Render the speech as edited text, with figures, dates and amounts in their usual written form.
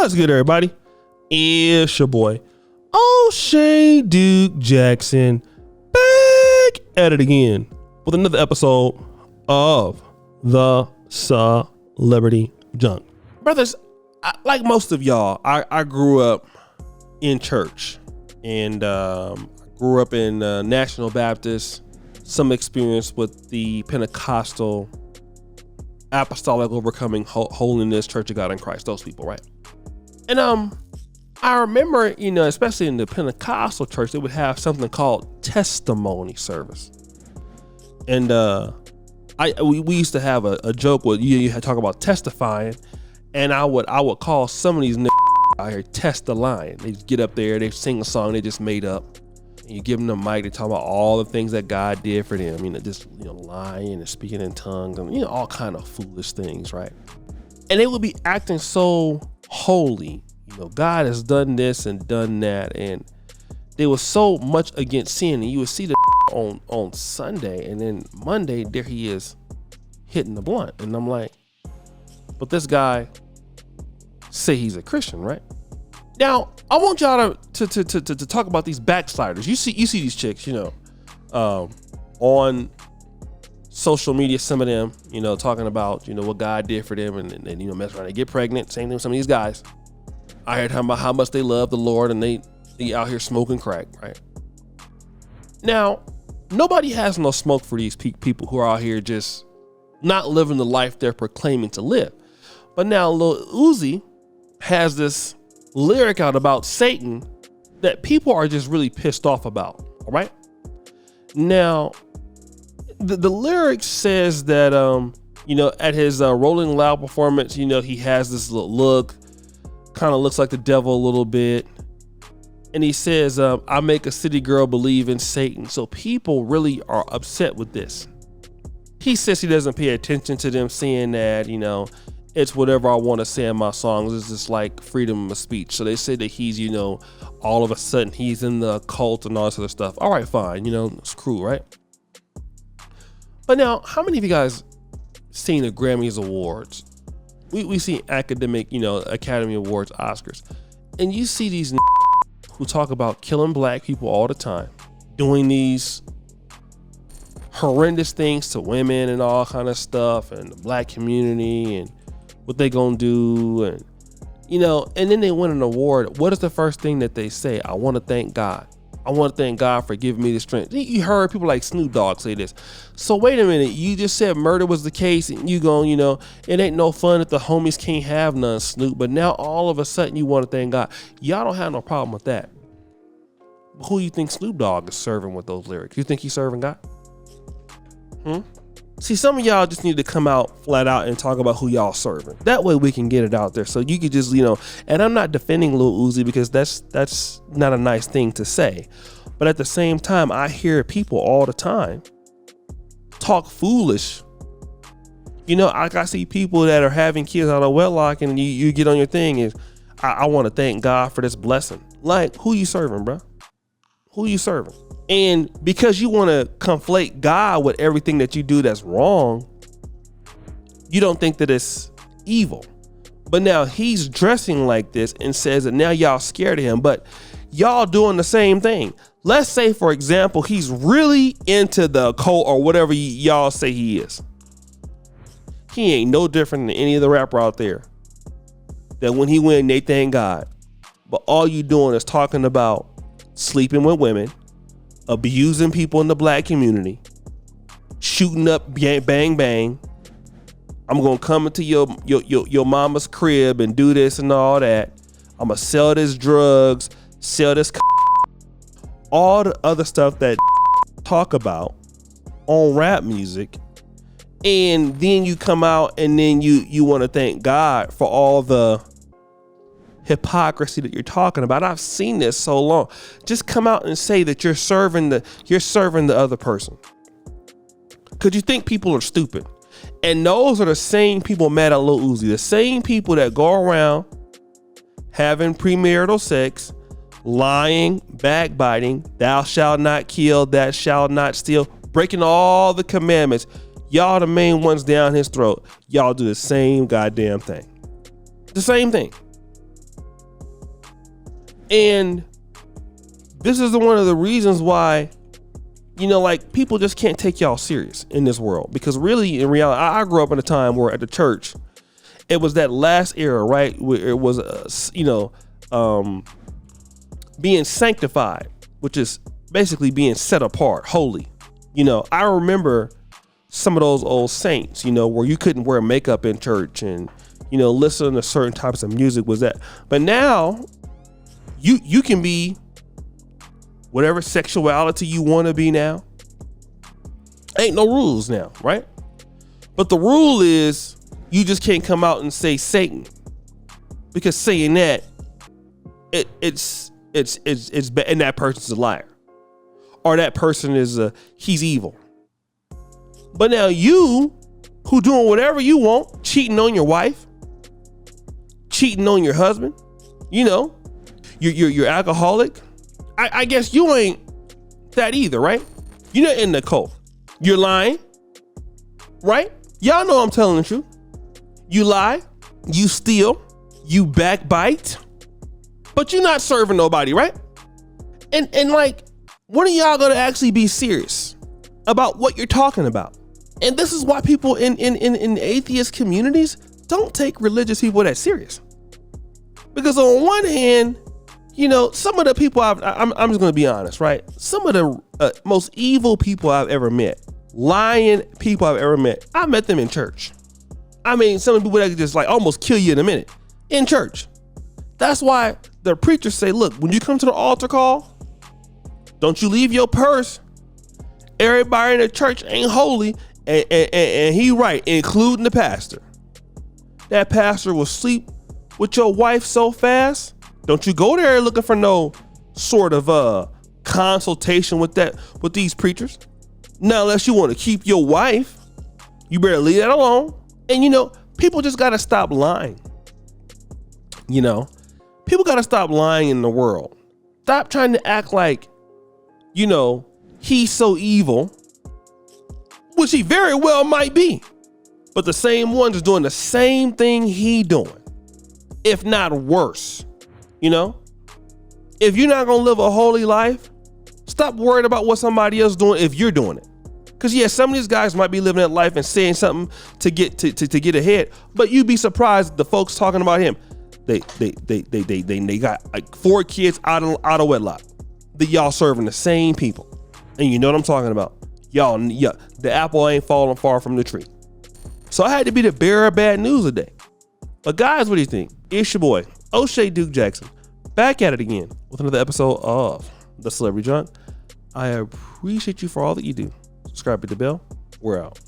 What's good, everybody? It's your boy, O'Shea Duke Jackson, back at it again with another episode of the Celebrity Junk. Brothers, like most of y'all, I grew up in church and grew up in National Baptist, some experience with the Pentecostal, Apostolic Overcoming Holiness Church of God in Christ, those people, right? And I remember, especially in the Pentecostal church, they would have something called testimony service. And we used to have a joke where you had to talk about testifying, and I would call some of these niggas out here test the line. They just get up there, they sing a song they just made up, and you give them the mic, they talk about all the things that God did for them, lying and speaking in tongues and all kind of foolish things, right? And they would be acting so holy, God has done this and done that, and they were so much against sin. And you would see the on Sunday, and then Monday there he is hitting the blunt, and I'm like, but this guy say he's a Christian, right? Now I want y'all to talk about these backsliders. You see these chicks, on social media, some of them, talking about, what God did for them, and mess around, they get pregnant. Same thing with some of these guys. I heard talking about how much they love the Lord, and they out here smoking crack, right? Now, nobody has no smoke for these people who are out here just not living the life they're proclaiming to live. But now Lil Uzi has this lyric out about Satan that people are just really pissed off about, all right? Now, the lyric says that, at his Rolling Loud performance, he has this little look, kind of looks like the devil a little bit. And he says, I make a city girl believe in Satan. So people really are upset with this. He says he doesn't pay attention to them saying that, it's whatever I want to say in my songs. It's just like freedom of speech. So they say that he's, all of a sudden he's in the cult and all this other stuff. All right, fine. It's cool, right? But now, how many of you guys seen the Grammys Awards? We see academic, Academy Awards, Oscars. And you see these who talk about killing black people all the time, doing these horrendous things to women and all kind of stuff, and the black community and what they gonna do, and and then they win an award. What is the first thing that they say? I want to thank God. I want to thank God for giving me the strength. You heard people like Snoop Dogg say this. So wait a minute, you just said murder was the case, and you going, it ain't no fun if the homies can't have none, Snoop. But now all of a sudden you want to thank God. Y'all don't have no problem with that. But who you think Snoop Dogg is serving with those lyrics? You think he's serving God? See, some of y'all just need to come out flat out and talk about who y'all serving. That way we can get it out there. So you could just, and I'm not defending Lil Uzi because that's not a nice thing to say. But at the same time, I hear people all the time talk foolish. I see people that are having kids out of wedlock, and you get on your thing is, I want to thank God for this blessing. Like, who you serving, bro? Who you serving? And because you want to conflate God with everything that you do that's wrong, you don't think that it's evil. But now he's dressing like this and says that now y'all scared of him, but y'all doing the same thing. Let's say, for example, he's really into the cult or whatever y'all say he is. He ain't no different than any other rapper out there that when he win, they thank God. But all you doing is talking about sleeping with women, abusing people in the black community, shooting up bang bang. I'm gonna come into your mama's crib and do this and all that. I'm gonna sell this drugs, sell this all the other stuff that talk about on rap music. And then you come out and then you want to thank God for all the hypocrisy that you're talking about. I've seen this so long. Just come out and say that you're serving the other person. Could you think people are stupid? And those are the same people mad at Lil Uzi, the same people that go around having premarital sex, lying, backbiting, thou shalt not kill, thou shalt not steal, breaking all the commandments. Y'all the main ones down his throat. Y'all do the same goddamn thing. The same thing. And this is one of the reasons why, like, people just can't take y'all serious in this world. Because really, in reality, I grew up in a time where at the church, it was that last era, right? Where it was, being sanctified, which is basically being set apart, holy. I remember some of those old saints, where you couldn't wear makeup in church and, listen to certain types of music was that. But now you can be whatever sexuality you want to be now. Ain't no rules now, right? But the rule is you just can't come out and say Satan, because saying that it's and that person's a liar, or that person is he's evil. But now you, who doing whatever you want, cheating on your wife, cheating on your husband, you're alcoholic. I guess you ain't that either, right? You're not in the cult. You're lying, right? Y'all know I'm telling the truth. You lie, you steal, you backbite, but you're not serving nobody, right? And like, when are y'all gonna actually be serious about what you're talking about? And this is why people in atheist communities don't take religious people that serious. Because on one hand, some of the people I'm just going to be honest, right? Some of the most evil people I've ever met, lying people I've ever met, I met them in church. I mean, some of the people that could just like almost kill you in a minute in church. That's why the preachers say, look, when you come to the altar call, don't you leave your purse. Everybody in the church ain't holy. And he right, including the pastor. That pastor will sleep with your wife so fast. Don't you go there looking for no sort of consultation with these preachers. Now, unless you want to keep your wife, you better leave that alone. And people just gotta stop lying. People gotta stop lying in the world. Stop trying to act like, he's so evil, which he very well might be, but the same ones is doing the same thing he doing, if not worse. If you're not gonna live a holy life, stop worrying about what somebody else doing if you're doing it. Because some of these guys might be living that life and saying something to get ahead, but you'd be surprised the folks talking about him. They got like 4 kids out of wedlock. That y'all serving the same people, and you know what I'm talking about. Y'all, yeah, the apple ain't falling far from the tree. So I had to be the bearer of bad news today. But guys, what do you think? It's your boy, O'Shea Duke Jackson, back at it again with another episode of The Celebrity Junk. I appreciate you for all that you do. Subscribe to the bell. We're out.